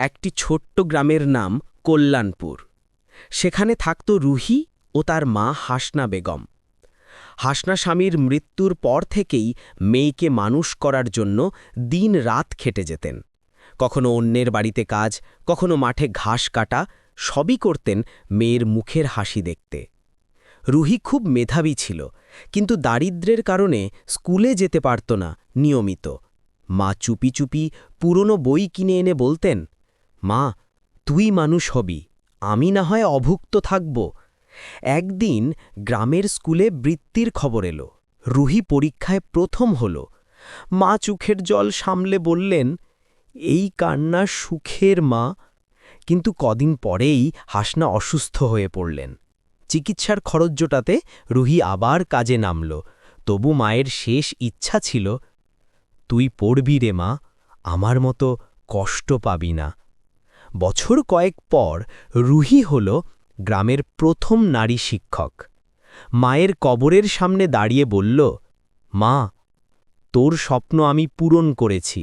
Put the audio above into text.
একটি ছোট্ট গ্রামের নাম কল্যাণপুর। সেখানে থাকত রুহি ও তার মা হাসনা বেগম। হাসনা স্বামীর মৃত্যুর পর থেকেই মেয়েকে মানুষ করার জন্য দিন রাত খেটে যেতেন। কখনো অন্যের বাড়িতে কাজ, কখনো মাঠে ঘাস কাটা, সবই করতেন মেয়ের মুখের হাসি দেখতে। রুহি খুব মেধাবী ছিল, কিন্তু দারিদ্র্যের কারণে স্কুলে যেতে পারত না নিয়মিত। মা চুপি চুপি পুরনো বই কিনে এনে বলতেন, মা, তুই মানুষ হবি, আমি না হয় অভুক্ত থাকব। একদিন গ্রামের স্কুলে বৃত্তির খবর এলো। রুহি পরীক্ষায় প্রথম হল। মা চোখের জল সামলে বললেন, এই কান্না সুখের মা। কিন্তু কদিন পরেই হাসনা অসুস্থ হয়ে পড়লেন। চিকিৎসার খরচ জোটাতে রুহি আবার কাজে নামল। তবু মায়ের শেষ ইচ্ছা ছিল, তুই পড়বি রে মা, আমার মতো কষ্ট পাবি না। বছর কয়েক পর রুহি হল গ্রামের প্রথম নারী শিক্ষক। মায়ের কবরের সামনে দাঁড়িয়ে বলল, মা, তোর স্বপ্ন আমি পূরণ করেছি,